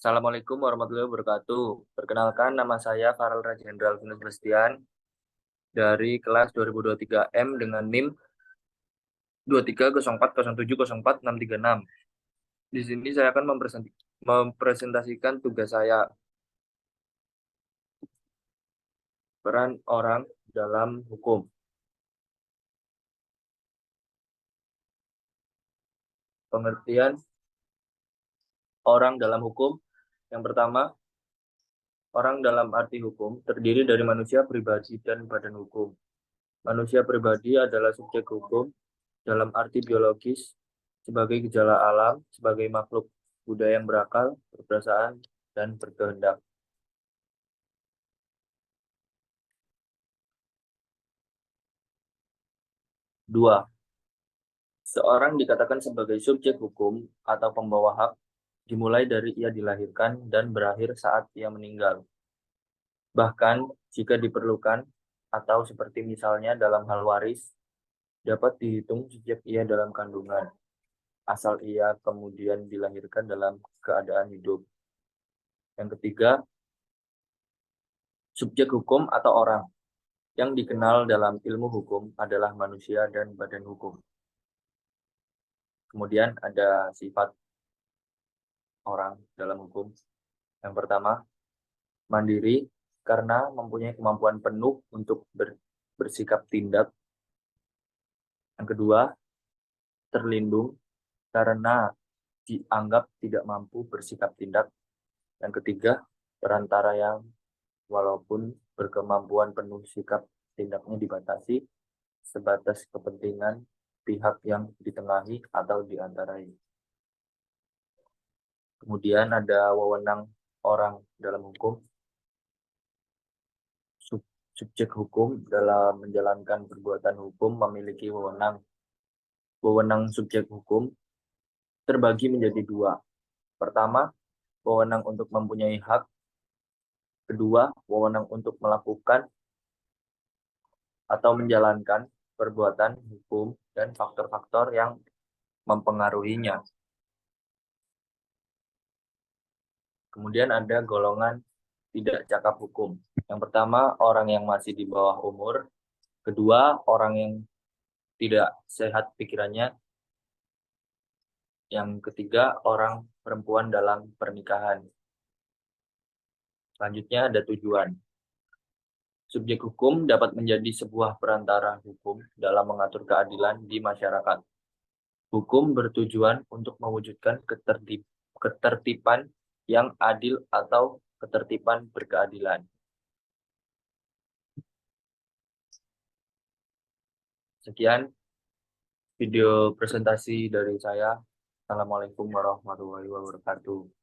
Assalamualaikum warahmatullahi wabarakatuh. Perkenalkan, nama saya Farel Rajendra Alvinus Bestian dari kelas 2023 M dengan NIM 230407040636. Di sini saya akan mempresentasikan tugas saya, peran orang dalam hukum. Pengertian orang dalam hukum. Yang pertama, orang dalam arti hukum terdiri dari manusia pribadi dan badan hukum. Manusia pribadi adalah subjek hukum dalam arti biologis, sebagai gejala alam, sebagai makhluk budaya yang berakal, berperasaan, dan berkehendak. Dua, seorang dikatakan sebagai subjek hukum atau pembawa hak dimulai dari ia dilahirkan dan berakhir saat ia meninggal. Bahkan jika diperlukan, atau seperti misalnya dalam hal waris, dapat dihitung sejak ia dalam kandungan, asal ia kemudian dilahirkan dalam keadaan hidup. Yang ketiga, subjek hukum atau orang yang dikenal dalam ilmu hukum adalah manusia dan badan hukum. Kemudian ada sifat orang dalam hukum. Yang pertama, mandiri karena mempunyai kemampuan penuh untuk bersikap tindak. Yang kedua, terlindung karena dianggap tidak mampu bersikap tindak. Yang ketiga, perantara yang walaupun berkemampuan penuh sikap tindaknya dibatasi sebatas kepentingan pihak yang ditengahi atau diantarai. Kemudian ada wewenang orang dalam hukum. Subjek hukum dalam menjalankan perbuatan hukum memiliki wewenang. Wewenang subjek hukum terbagi menjadi dua. Pertama, wewenang untuk mempunyai hak. Kedua, wewenang untuk melakukan atau menjalankan perbuatan hukum dan faktor-faktor yang mempengaruhinya. Kemudian ada golongan tidak cakap hukum. Yang pertama, orang yang masih di bawah umur. Kedua, orang yang tidak sehat pikirannya. Yang ketiga, orang perempuan dalam pernikahan. Selanjutnya ada tujuan. Subjek hukum dapat menjadi sebuah perantara hukum dalam mengatur keadilan di masyarakat. Hukum bertujuan untuk mewujudkan ketertiban yang adil atau ketertiban berkeadilan. Sekian video presentasi dari saya. Assalamualaikum warahmatullahi wabarakatuh.